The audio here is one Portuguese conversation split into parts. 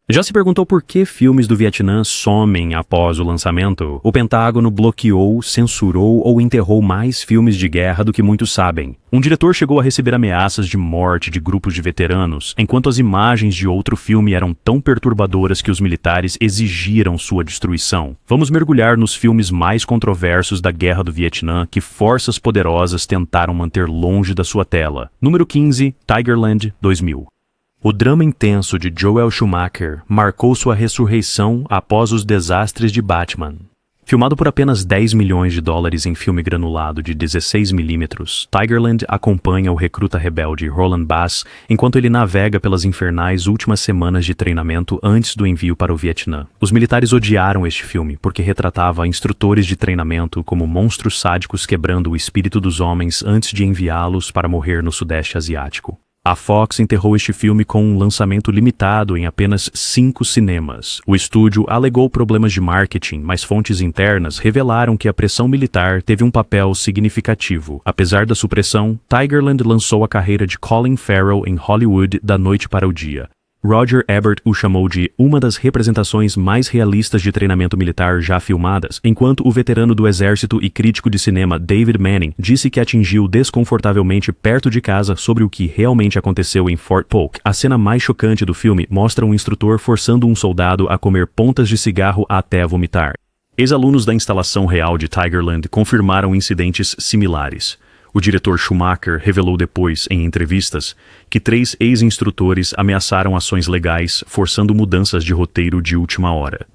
Já se perguntou por que filmes do Vietnã somem após o lançamento? O Pentágono bloqueou, censurou ou enterrou mais filmes de guerra do que muitos sabem. Um diretor chegou a receber ameaças de morte de grupos de veteranos, enquanto as imagens de outro filme eram tão perturbadoras que os militares exigiram sua destruição. Vamos mergulhar nos filmes mais controversos da Guerra do Vietnã que forças poderosas tentaram manter longe da sua tela. Número 15, Tigerland, 2000. O drama intenso de Joel Schumacher marcou sua ressurreição após os desastres de Batman. Filmado por apenas $10 milhões em filme granulado de 16mm, Tigerland acompanha o recruta rebelde Roland Bass enquanto ele navega pelas infernais últimas semanas de treinamento antes do envio para o Vietnã. Os militares odiaram este filme porque retratava instrutores de treinamento como monstros sádicos quebrando o espírito dos homens antes de enviá-los para morrer no Sudeste Asiático. A Fox enterrou este filme com um lançamento limitado em apenas 5 cinemas. O estúdio alegou problemas de marketing, mas fontes internas revelaram que a pressão militar teve um papel significativo. Apesar da supressão, Tigerland lançou a carreira de Colin Farrell em Hollywood da noite para o dia. Roger Ebert o chamou de uma das representações mais realistas de treinamento militar já filmadas, enquanto o veterano do exército e crítico de cinema David Manning disse que atingiu desconfortavelmente perto de casa sobre o que realmente aconteceu em Fort Polk. A cena mais chocante do filme mostra um instrutor forçando um soldado a comer pontas de cigarro até vomitar. Ex-alunos da instalação real de Tigerland confirmaram incidentes similares. O diretor Schumacher revelou depois, em entrevistas, que 3 ex-instrutores ameaçaram ações legais, forçando mudanças de roteiro de última hora.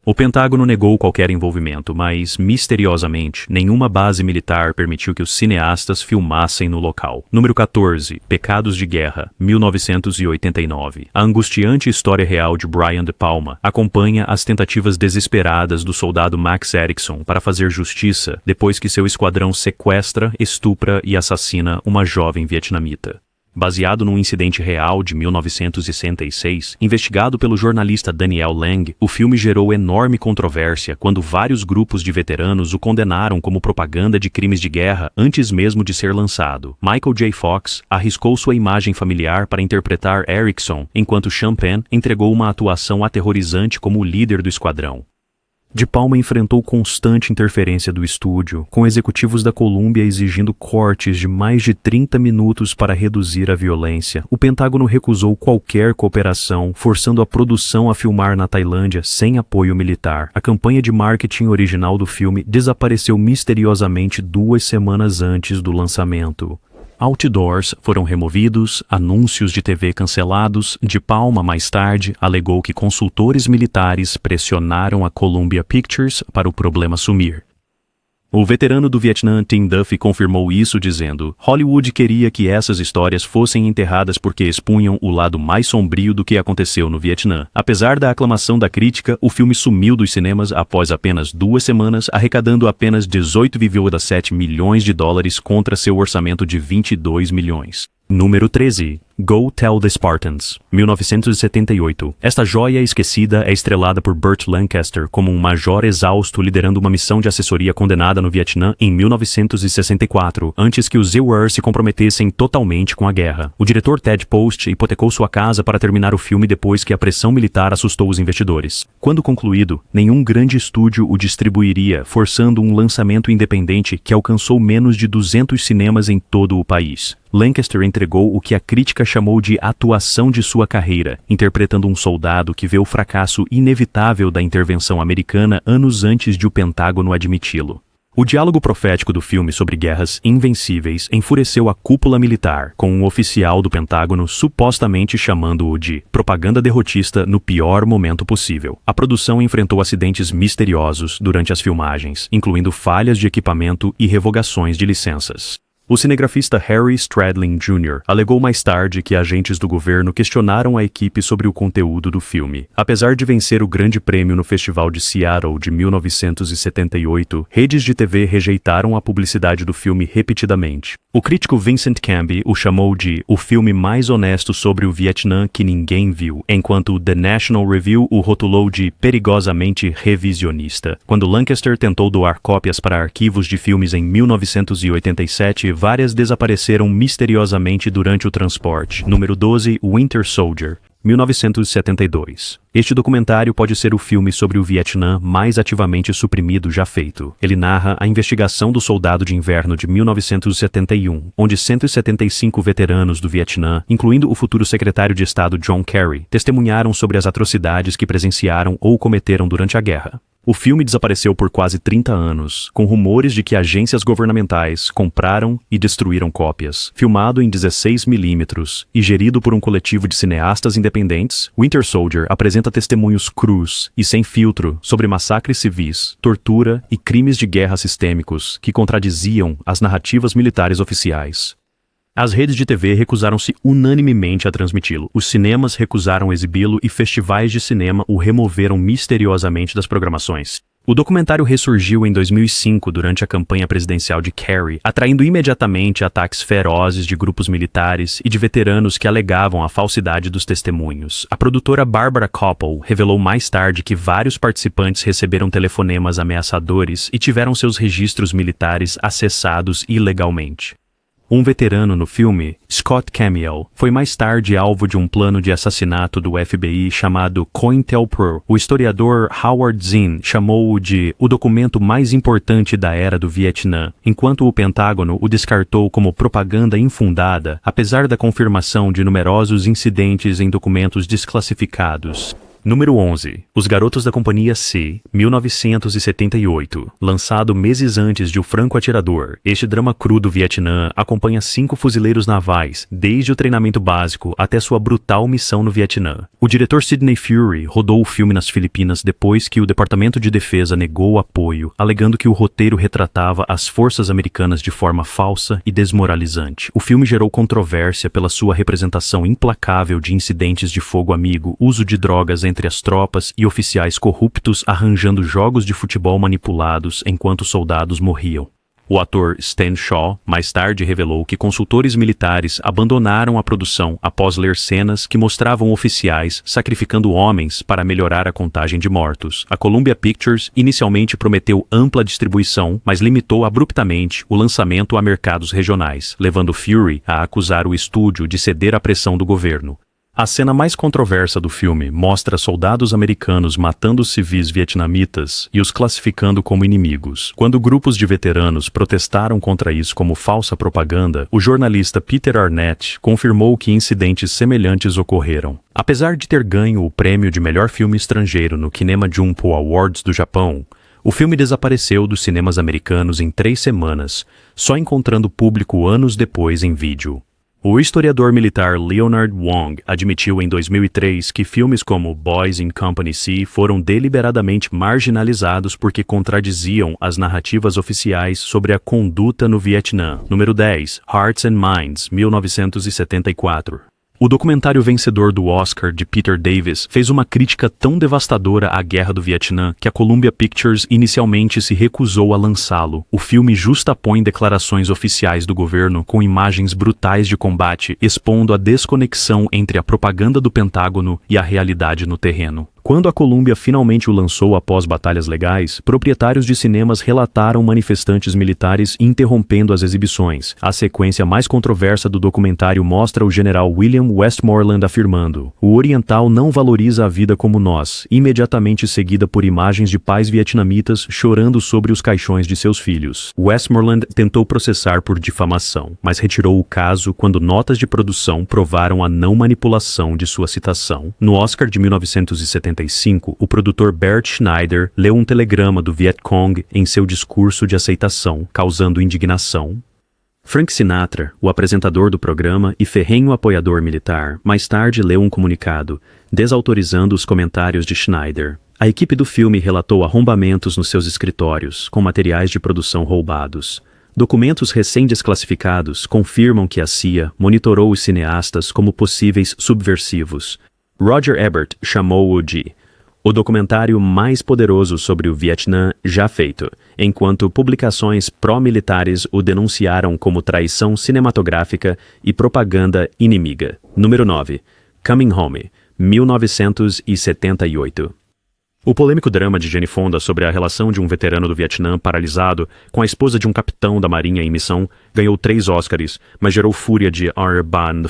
O Pentágono negou qualquer envolvimento, mas, misteriosamente, nenhuma base militar permitiu que os cineastas filmassem no local. Número 14, Pecados de Guerra, 1989. A angustiante história real de Brian De Palma acompanha as tentativas desesperadas do soldado Max Erickson para fazer justiça depois que seu esquadrão sequestra, estupra e assassina uma jovem vietnamita. Baseado num incidente real de 1966, investigado pelo jornalista Daniel Lang, o filme gerou enorme controvérsia quando vários grupos de veteranos o condenaram como propaganda de crimes de guerra antes mesmo de ser lançado. Michael J. Fox arriscou sua imagem familiar para interpretar Erickson, enquanto Sean Penn entregou uma atuação aterrorizante como o líder do esquadrão. De Palma enfrentou constante interferência do estúdio, com executivos da Columbia exigindo cortes de mais de 30 minutos para reduzir a violência. O Pentágono recusou qualquer cooperação, forçando a produção a filmar na Tailândia sem apoio militar. A campanha de marketing original do filme desapareceu misteriosamente 2 semanas antes do lançamento. Outdoors foram removidos, anúncios de TV cancelados. De Palma, mais tarde, alegou que consultores militares pressionaram a Columbia Pictures para o problema sumir. O veterano do Vietnã, Tim Duffy, confirmou isso dizendo: Hollywood queria que essas histórias fossem enterradas porque expunham o lado mais sombrio do que aconteceu no Vietnã. Apesar da aclamação da crítica, o filme sumiu dos cinemas após apenas 2 semanas, arrecadando apenas $18,7 milhões contra seu orçamento de 22 milhões. Número 13. Go Tell the Spartans, 1978. Esta joia esquecida é estrelada por Burt Lancaster como um major exausto liderando uma missão de assessoria condenada no Vietnã em 1964, antes que os ZEUR se comprometessem totalmente com a guerra. O diretor Ted Post hipotecou sua casa para terminar o filme depois que a pressão militar assustou os investidores. Quando concluído, nenhum grande estúdio o distribuiria, forçando um lançamento independente que alcançou menos de 200 cinemas em todo o país. Lancaster entregou o que a crítica chamou de atuação de sua carreira, interpretando um soldado que vê o fracasso inevitável da intervenção americana anos antes de o Pentágono admiti-lo. O diálogo profético do filme sobre guerras invencíveis enfureceu a cúpula militar, com um oficial do Pentágono supostamente chamando-o de propaganda derrotista no pior momento possível. A produção enfrentou acidentes misteriosos durante as filmagens, incluindo falhas de equipamento e revogações de licenças. O cinegrafista Harry Stradlin Jr. alegou mais tarde que agentes do governo questionaram a equipe sobre o conteúdo do filme. Apesar de vencer o Grande Prêmio no Festival de Seattle de 1978, redes de TV rejeitaram a publicidade do filme repetidamente. O crítico Vincent Canby o chamou de o filme mais honesto sobre o Vietnã que ninguém viu, enquanto The National Review o rotulou de perigosamente revisionista. Quando Lancaster tentou doar cópias para arquivos de filmes em 1987, várias desapareceram misteriosamente durante o transporte. Número 12, Winter Soldier. 1972. Este documentário pode ser o filme sobre o Vietnã mais ativamente suprimido já feito. Ele narra a investigação do Soldado de Inverno de 1971, onde 175 veteranos do Vietnã, incluindo o futuro secretário de Estado John Kerry, testemunharam sobre as atrocidades que presenciaram ou cometeram durante a guerra. O filme desapareceu por quase 30 anos, com rumores de que agências governamentais compraram e destruíram cópias. Filmado em 16mm e gerido por um coletivo de cineastas independentes, Winter Soldier apresenta testemunhos crus e sem filtro sobre massacres civis, tortura e crimes de guerra sistêmicos que contradiziam as narrativas militares oficiais. As redes de TV recusaram-se unanimemente a transmiti-lo. Os cinemas recusaram exibi-lo e festivais de cinema o removeram misteriosamente das programações. O documentário ressurgiu em 2005 durante a campanha presidencial de Kerry, atraindo imediatamente ataques ferozes de grupos militares e de veteranos que alegavam a falsidade dos testemunhos. A produtora Barbara Koppel revelou mais tarde que vários participantes receberam telefonemas ameaçadores e tiveram seus registros militares acessados ilegalmente. Um veterano no filme, Scott Camiel, foi mais tarde alvo de um plano de assassinato do FBI chamado COINTELPRO. O historiador Howard Zinn chamou-o de o documento mais importante da era do Vietnã, enquanto o Pentágono o descartou como propaganda infundada, apesar da confirmação de numerosos incidentes em documentos desclassificados. Número 11. Os Garotos da Companhia C, 1978. Lançado meses antes de O Franco Atirador, este drama cru do Vietnã acompanha 5 fuzileiros navais, desde o treinamento básico até sua brutal missão no Vietnã. O diretor Sidney Furie rodou o filme nas Filipinas depois que o Departamento de Defesa negou apoio, alegando que o roteiro retratava as forças americanas de forma falsa e desmoralizante. O filme gerou controvérsia pela sua representação implacável de incidentes de fogo amigo, uso de drogas entre as tropas e oficiais corruptos arranjando jogos de futebol manipulados enquanto soldados morriam. O ator Stan Shaw mais tarde revelou que consultores militares abandonaram a produção após ler cenas que mostravam oficiais sacrificando homens para melhorar a contagem de mortos. A Columbia Pictures inicialmente prometeu ampla distribuição, mas limitou abruptamente o lançamento a mercados regionais, levando Fury a acusar o estúdio de ceder à pressão do governo. A cena mais controversa do filme mostra soldados americanos matando civis vietnamitas e os classificando como inimigos. Quando grupos de veteranos protestaram contra isso como falsa propaganda, o jornalista Peter Arnett confirmou que incidentes semelhantes ocorreram. Apesar de ter ganho o prêmio de melhor filme estrangeiro no Kinema Junpo Awards do Japão, o filme desapareceu dos cinemas americanos em 3 semanas, só encontrando público anos depois em vídeo. O historiador militar Leonard Wong admitiu em 2003 que filmes como Boys in Company C foram deliberadamente marginalizados porque contradiziam as narrativas oficiais sobre a conduta no Vietnã. Número 10. Hearts and Minds, 1974. O documentário vencedor do Oscar de Peter Davis fez uma crítica tão devastadora à Guerra do Vietnã que a Columbia Pictures inicialmente se recusou a lançá-lo. O filme justapõe declarações oficiais do governo com imagens brutais de combate, expondo a desconexão entre a propaganda do Pentágono e a realidade no terreno. Quando a Columbia finalmente o lançou após batalhas legais, proprietários de cinemas relataram manifestantes militares interrompendo as exibições. A sequência mais controversa do documentário mostra o general William Westmoreland afirmando: "O oriental não valoriza a vida como nós", imediatamente seguida por imagens de pais vietnamitas chorando sobre os caixões de seus filhos. Westmoreland tentou processar por difamação, mas retirou o caso quando notas de produção provaram a não manipulação de sua citação. No Oscar de 1975, o produtor Bert Schneider leu um telegrama do Vietcong em seu discurso de aceitação, causando indignação. Frank Sinatra, o apresentador do programa e ferrenho apoiador militar, mais tarde leu um comunicado, desautorizando os comentários de Schneider. A equipe do filme relatou arrombamentos nos seus escritórios, com materiais de produção roubados. Documentos recém-desclassificados confirmam que a CIA monitorou os cineastas como possíveis subversivos. Roger Ebert chamou-o de o documentário mais poderoso sobre o Vietnã já feito, enquanto publicações pró-militares o denunciaram como traição cinematográfica e propaganda inimiga. Número 9. Coming Home, 1978. O polêmico drama de Jane Fonda sobre a relação de um veterano do Vietnã paralisado com a esposa de um capitão da marinha em missão ganhou 3 Oscars, mas gerou fúria de R. Band.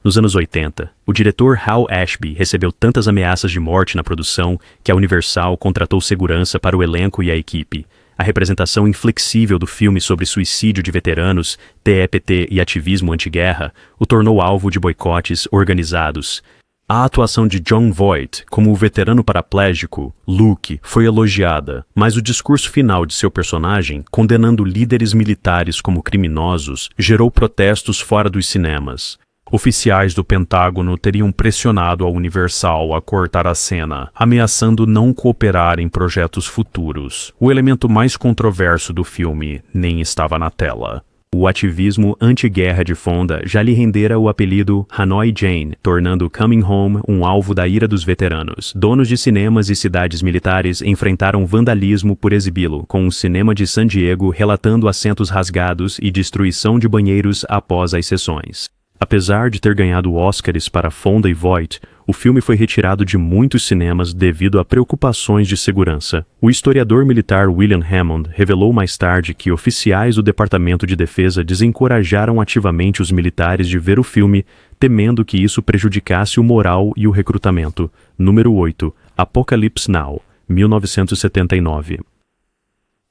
Nos anos 80, o diretor Hal Ashby recebeu tantas ameaças de morte na produção que a Universal contratou segurança para o elenco e a equipe. A representação inflexível do filme sobre suicídio de veteranos, TEPT e ativismo anti-guerra o tornou alvo de boicotes organizados. A atuação de Jon Voight como o veterano paraplégico, Luke, foi elogiada, mas o discurso final de seu personagem, condenando líderes militares como criminosos, gerou protestos fora dos cinemas. Oficiais do Pentágono teriam pressionado a Universal a cortar a cena, ameaçando não cooperar em projetos futuros. O elemento mais controverso do filme nem estava na tela. O ativismo anti-guerra de Fonda já lhe rendera o apelido Hanoi Jane, tornando Coming Home um alvo da ira dos veteranos. Donos de cinemas e cidades militares enfrentaram vandalismo por exibi-lo, com o cinema de San Diego relatando assentos rasgados e destruição de banheiros após as sessões. Apesar de ter ganhado Oscars para Fonda e Voight, o filme foi retirado de muitos cinemas devido a preocupações de segurança. O historiador militar William Hammond revelou mais tarde que oficiais do Departamento de Defesa desencorajaram ativamente os militares de ver o filme, temendo que isso prejudicasse o moral e o recrutamento. Número 8. Apocalypse Now, 1979.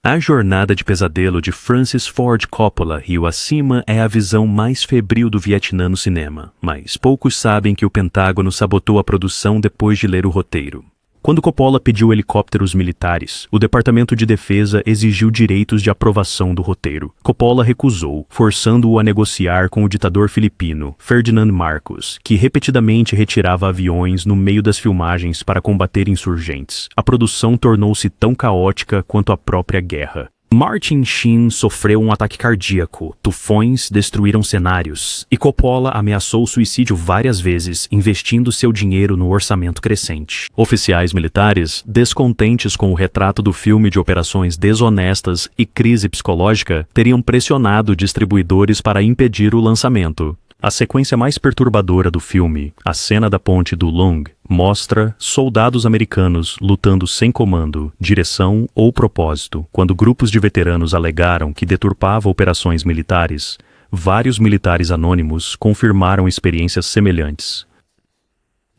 A Jornada de Pesadelo de Francis Ford Coppola Rio Acima é a visão mais febril do Vietnã no cinema, mas poucos sabem que o Pentágono sabotou a produção depois de ler o roteiro. Quando Coppola pediu helicópteros militares, o Departamento de Defesa exigiu direitos de aprovação do roteiro. Coppola recusou, forçando-o a negociar com o ditador filipino, Ferdinand Marcos, que repetidamente retirava aviões no meio das filmagens para combater insurgentes. A produção tornou-se tão caótica quanto a própria guerra. Martin Sheen sofreu um ataque cardíaco, tufões destruíram cenários, e Coppola ameaçou suicídio várias vezes, investindo seu dinheiro no orçamento crescente. Oficiais militares, descontentes com o retrato do filme de operações desonestas e crise psicológica, teriam pressionado distribuidores para impedir o lançamento. A sequência mais perturbadora do filme, a cena da ponte do Long, mostra soldados americanos lutando sem comando, direção ou propósito. Quando grupos de veteranos alegaram que deturpava operações militares, vários militares anônimos confirmaram experiências semelhantes.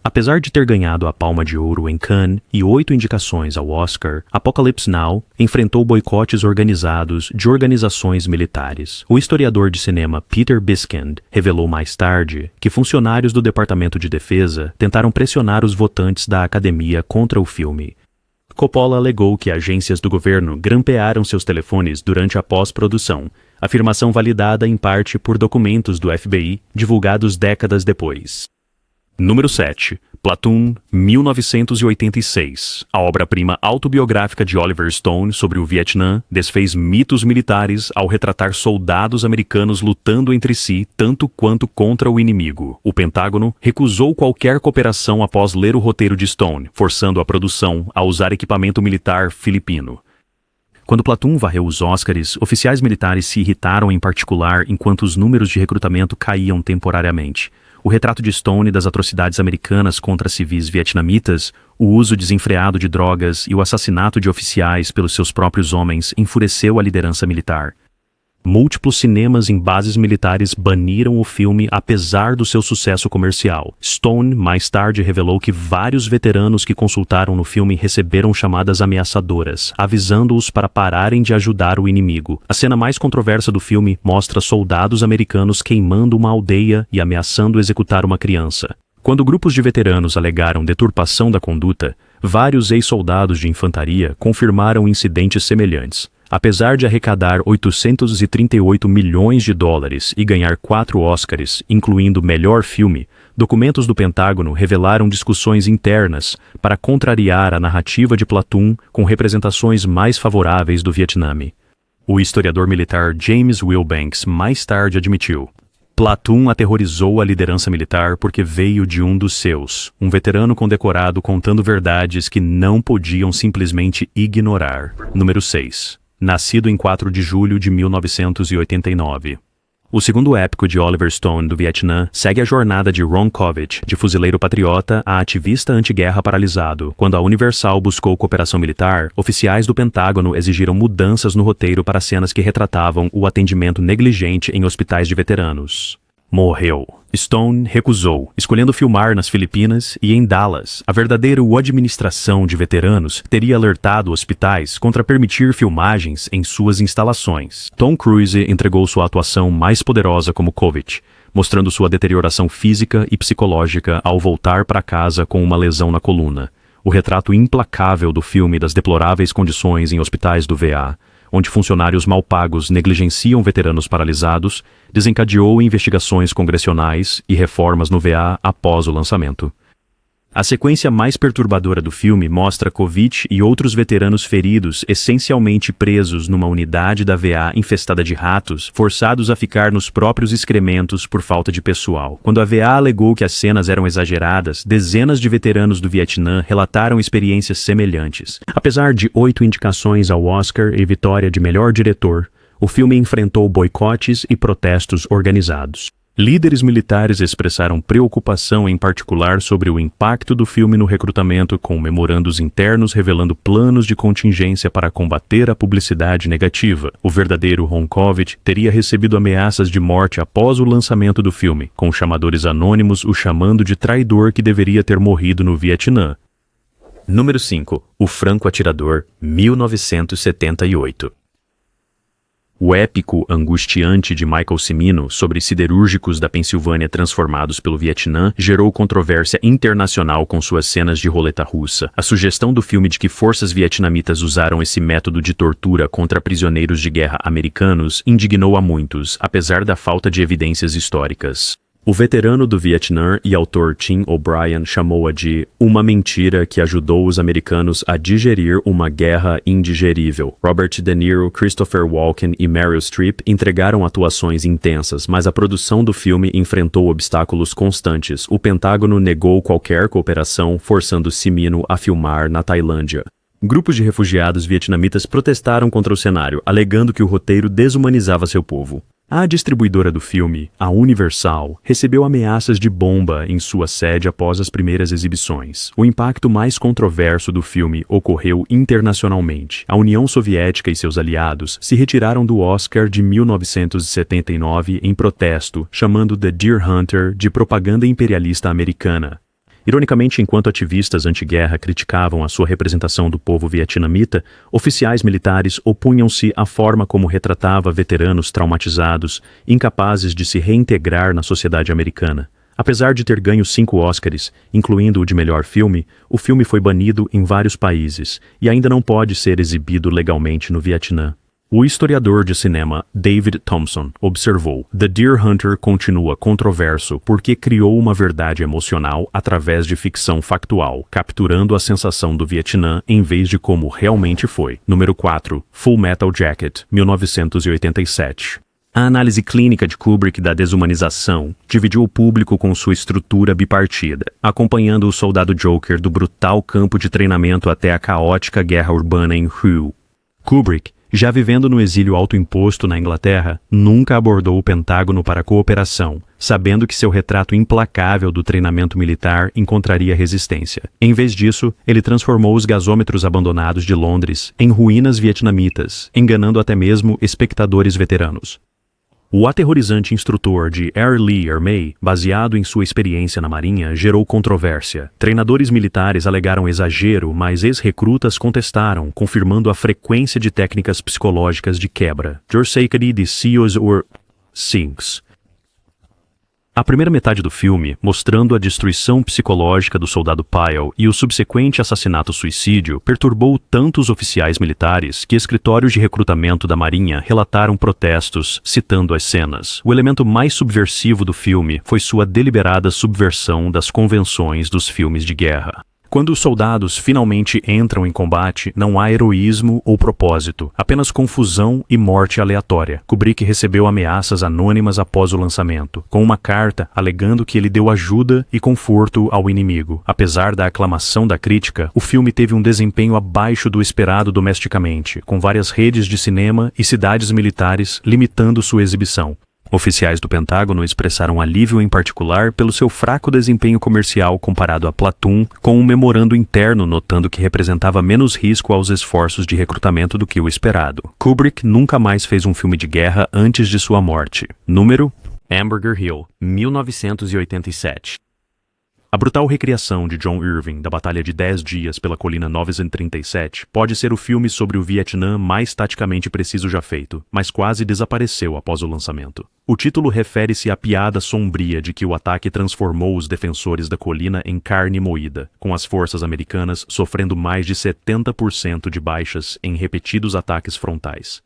Apesar de ter ganhado a Palma de Ouro em Cannes e 8 indicações ao Oscar, Apocalypse Now enfrentou boicotes organizados de organizações militares. O historiador de cinema Peter Biskind revelou mais tarde que funcionários do Departamento de Defesa tentaram pressionar os votantes da Academia contra o filme. Coppola alegou que agências do governo grampearam seus telefones durante a pós-produção, afirmação validada em parte por documentos do FBI divulgados décadas depois. Número 7. Platoon, 1986. A obra-prima autobiográfica de Oliver Stone sobre o Vietnã desfez mitos militares ao retratar soldados americanos lutando entre si tanto quanto contra o inimigo. O Pentágono recusou qualquer cooperação após ler o roteiro de Stone, forçando a produção a usar equipamento militar filipino. Quando Platoon varreu os Oscars, oficiais militares se irritaram em particular enquanto os números de recrutamento caíam temporariamente. O retrato de Stone das atrocidades americanas contra civis vietnamitas, o uso desenfreado de drogas e o assassinato de oficiais pelos seus próprios homens enfureceu a liderança militar. Múltiplos cinemas em bases militares baniram o filme apesar do seu sucesso comercial. Stone mais tarde revelou que vários veteranos que consultaram no filme receberam chamadas ameaçadoras, avisando-os para pararem de ajudar o inimigo. A cena mais controversa do filme mostra soldados americanos queimando uma aldeia e ameaçando executar uma criança. Quando grupos de veteranos alegaram deturpação da conduta, vários ex-soldados de infantaria confirmaram incidentes semelhantes. Apesar de arrecadar 838 milhões de dólares e ganhar 4 Oscars, incluindo melhor filme, documentos do Pentágono revelaram discussões internas para contrariar a narrativa de Platoon com representações mais favoráveis do Vietnã. O historiador militar James Wilbanks mais tarde admitiu: Platoon aterrorizou a liderança militar porque veio de um dos seus, um veterano condecorado contando verdades que não podiam simplesmente ignorar. Número 6. Nascido em 4 de julho de 1989. O segundo épico de Oliver Stone do Vietnã segue a jornada de Ron Kovic, de fuzileiro patriota a ativista anti-guerra paralisado. Quando a Universal buscou cooperação militar, oficiais do Pentágono exigiram mudanças no roteiro para cenas que retratavam o atendimento negligente em hospitais de veteranos. morreu. Stone recusou, escolhendo filmar nas Filipinas e em Dallas. A verdadeira administração de veteranos teria alertado hospitais contra permitir filmagens em suas instalações. Tom Cruise entregou sua atuação mais poderosa como Kovic, mostrando sua deterioração física e psicológica ao voltar para casa com uma lesão na coluna. O retrato implacável do filme das deploráveis condições em hospitais do VA, onde funcionários mal pagos negligenciam veteranos paralisados, desencadeou investigações congressionais e reformas no VA após o lançamento. A sequência mais perturbadora do filme mostra Kovic e outros veteranos feridos, essencialmente presos numa unidade da VA infestada de ratos, forçados a ficar nos próprios excrementos por falta de pessoal. Quando a VA alegou que as cenas eram exageradas, dezenas de veteranos do Vietnã relataram experiências semelhantes. Apesar de 8 indicações ao Oscar e vitória de melhor diretor, o filme enfrentou boicotes e protestos organizados. Líderes militares expressaram preocupação em particular sobre o impacto do filme no recrutamento, com memorandos internos revelando planos de contingência para combater a publicidade negativa. O verdadeiro Ron Kovic teria recebido ameaças de morte após o lançamento do filme, com chamadores anônimos o chamando de traidor que deveria ter morrido no Vietnã. Número 5. O Franco Atirador, 1978. O épico angustiante de Michael Cimino sobre siderúrgicos da Pensilvânia transformados pelo Vietnã gerou controvérsia internacional com suas cenas de roleta russa. A sugestão do filme de que forças vietnamitas usaram esse método de tortura contra prisioneiros de guerra americanos indignou a muitos, apesar da falta de evidências históricas. O veterano do Vietnã e autor Tim O'Brien chamou-a de uma mentira que ajudou os americanos a digerir uma guerra indigerível. Robert De Niro, Christopher Walken e Meryl Streep entregaram atuações intensas, mas a produção do filme enfrentou obstáculos constantes. O Pentágono negou qualquer cooperação, forçando Cimino a filmar na Tailândia. Grupos de refugiados vietnamitas protestaram contra o cenário, alegando que o roteiro desumanizava seu povo. A distribuidora do filme, a Universal, recebeu ameaças de bomba em sua sede após as primeiras exibições. O impacto mais controverso do filme ocorreu internacionalmente. A União Soviética e seus aliados se retiraram do Oscar de 1979 em protesto, chamando The Deer Hunter de propaganda imperialista americana. Ironicamente, enquanto ativistas anti-guerra criticavam a sua representação do povo vietnamita, oficiais militares opunham-se à forma como retratava veteranos traumatizados, incapazes de se reintegrar na sociedade americana. Apesar de ter ganho 5 Oscars, incluindo o de melhor filme, o filme foi banido em vários países e ainda não pode ser exibido legalmente no Vietnã. O historiador de cinema David Thompson observou: The Deer Hunter continua controverso porque criou uma verdade emocional através de ficção factual, capturando a sensação do Vietnã em vez de como realmente foi. Número 4. Full Metal Jacket, 1987. A análise clínica de Kubrick da desumanização dividiu o público com sua estrutura bipartida, acompanhando o soldado Joker do brutal campo de treinamento até a caótica guerra urbana em Hue. Kubrick, já vivendo no exílio autoimposto na Inglaterra, nunca abordou o Pentágono para cooperação, sabendo que seu retrato implacável do treinamento militar encontraria resistência. Em vez disso, ele transformou os gasômetros abandonados de Londres em ruínas vietnamitas, enganando até mesmo espectadores veteranos. O aterrorizante instrutor de Air Lee Ermey, baseado em sua experiência na Marinha, gerou controvérsia. Treinadores militares alegaram exagero, mas ex-recrutas contestaram, confirmando a frequência de técnicas psicológicas de quebra. Jorsakadi de Seals or Sinks. A primeira metade do filme, mostrando a destruição psicológica do soldado Pyle e o subsequente assassinato-suicídio, perturbou tanto os oficiais militares que escritórios de recrutamento da Marinha relataram protestos, citando as cenas. O elemento mais subversivo do filme foi sua deliberada subversão das convenções dos filmes de guerra. Quando os soldados finalmente entram em combate, não há heroísmo ou propósito, apenas confusão e morte aleatória. Kubrick recebeu ameaças anônimas após o lançamento, com uma carta alegando que ele deu ajuda e conforto ao inimigo. Apesar da aclamação da crítica, o filme teve um desempenho abaixo do esperado domesticamente, com várias redes de cinema e cidades militares limitando sua exibição. Oficiais do Pentágono expressaram alívio em particular pelo seu fraco desempenho comercial comparado a Platoon, com um memorando interno notando que representava menos risco aos esforços de recrutamento do que o esperado. Kubrick nunca mais fez um filme de guerra antes de sua morte. Número Hamburger Hill, 1987. A brutal recriação de John Irving da Batalha de 10 Dias pela Colina 937 pode ser o filme sobre o Vietnã mais taticamente preciso já feito, mas quase desapareceu após o lançamento. O título refere-se à piada sombria de que o ataque transformou os defensores da colina em carne moída, com as forças americanas sofrendo mais de 70% de baixas em repetidos ataques frontais.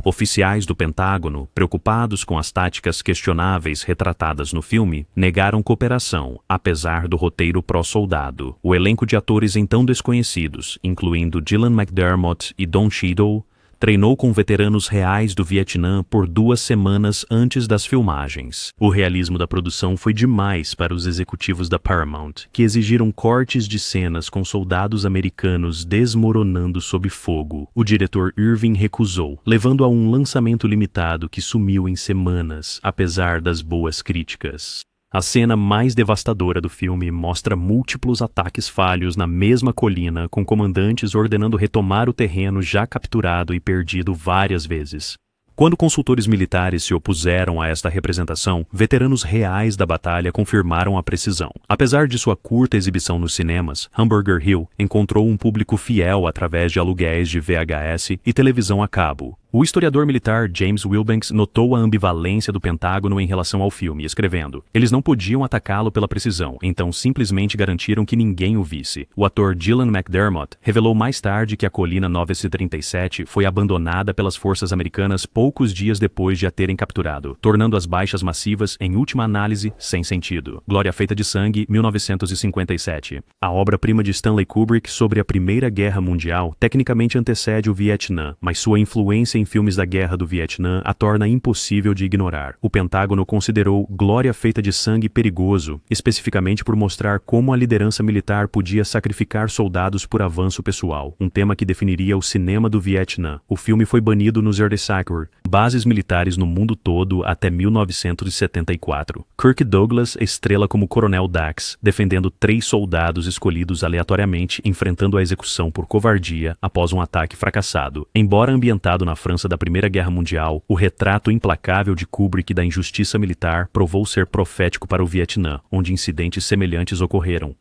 Oficiais do Pentágono, preocupados com as táticas questionáveis retratadas no filme, negaram cooperação, apesar do roteiro pró-soldado. O elenco de atores então desconhecidos, incluindo Dylan McDermott e Don Cheadle, treinou com veteranos reais do Vietnã por 2 semanas antes das filmagens. O realismo da produção foi demais para os executivos da Paramount, que exigiram cortes de cenas com soldados americanos desmoronando sob fogo. O diretor Irving recusou, levando a um lançamento limitado que sumiu em semanas, apesar das boas críticas. A cena mais devastadora do filme mostra múltiplos ataques falhos na mesma colina, com comandantes ordenando retomar o terreno já capturado e perdido várias vezes. Quando consultores militares se opuseram a esta representação, veteranos reais da batalha confirmaram a precisão. Apesar de sua curta exibição nos cinemas, Hamburger Hill encontrou um público fiel através de aluguéis de VHS e televisão a cabo. O historiador militar James Wilbanks notou a ambivalência do Pentágono em relação ao filme, escrevendo: "Eles não podiam atacá-lo pela precisão, então simplesmente garantiram que ninguém o visse." O ator Dylan McDermott revelou mais tarde que a Colina 937 foi abandonada pelas forças americanas poucos dias depois de a terem capturado, tornando as baixas massivas, em última análise, sem sentido. Glória Feita de Sangue, 1957. A obra-prima de Stanley Kubrick sobre a Primeira Guerra Mundial tecnicamente antecede o Vietnã, mas sua influência em filmes da Guerra do Vietnã a torna impossível de ignorar. O Pentágono considerou Glória Feita de Sangue perigoso, especificamente por mostrar como a liderança militar podia sacrificar soldados por avanço pessoal, um tema que definiria o cinema do Vietnã. O filme foi banido nos Ardeshir, bases militares no mundo todo, até 1974. Kirk Douglas estrela como Coronel Dax, defendendo 3 soldados escolhidos aleatoriamente, enfrentando a execução por covardia após um ataque fracassado. Embora ambientado na França da Primeira Guerra Mundial, o retrato implacável de Kubrick da injustiça militar provou ser profético para o Vietnã, onde incidentes semelhantes ocorreram.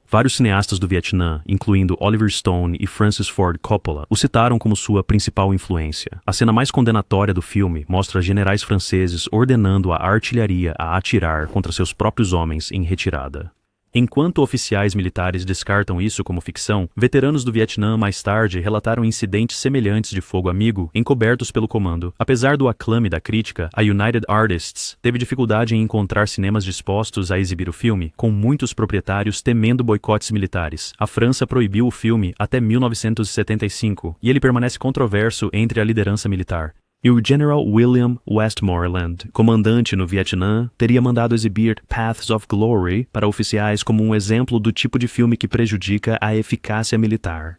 Vários cineastas do Vietnã, incluindo Oliver Stone e Francis Ford Coppola, o citaram como sua principal influência. A cena mais condenatória do filme mostra generais franceses ordenando a artilharia a atirar contra seus próprios homens em retirada. Enquanto oficiais militares descartam isso como ficção, veteranos do Vietnã mais tarde relataram incidentes semelhantes de fogo amigo encobertos pelo comando. Apesar do aclame da crítica, a United Artists teve dificuldade em encontrar cinemas dispostos a exibir o filme, com muitos proprietários temendo boicotes militares. A França proibiu o filme até 1975, e ele permanece controverso entre a liderança militar. E o General William Westmoreland, comandante no Vietnã, teria mandado exibir Paths of Glory para oficiais como um exemplo do tipo de filme que prejudica a eficácia militar.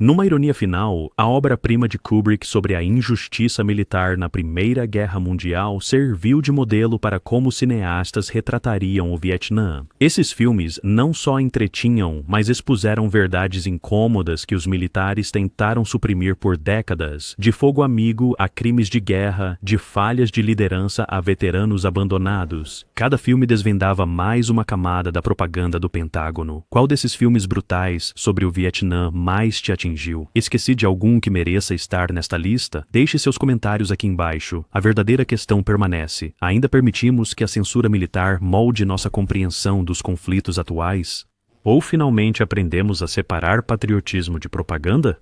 Numa ironia final, a obra-prima de Kubrick sobre a injustiça militar na Primeira Guerra Mundial serviu de modelo para como cineastas retratariam o Vietnã. Esses filmes não só entretinham, mas expuseram verdades incômodas que os militares tentaram suprimir por décadas, de fogo amigo a crimes de guerra, de falhas de liderança a veteranos abandonados. Cada filme desvendava mais uma camada da propaganda do Pentágono. Qual desses filmes brutais sobre o Vietnã mais te atingiu? Esqueci de algum que mereça estar nesta lista? Deixe seus comentários aqui embaixo. A verdadeira questão permanece: ainda permitimos que a censura militar molde nossa compreensão dos conflitos atuais? Ou finalmente aprendemos a separar patriotismo de propaganda?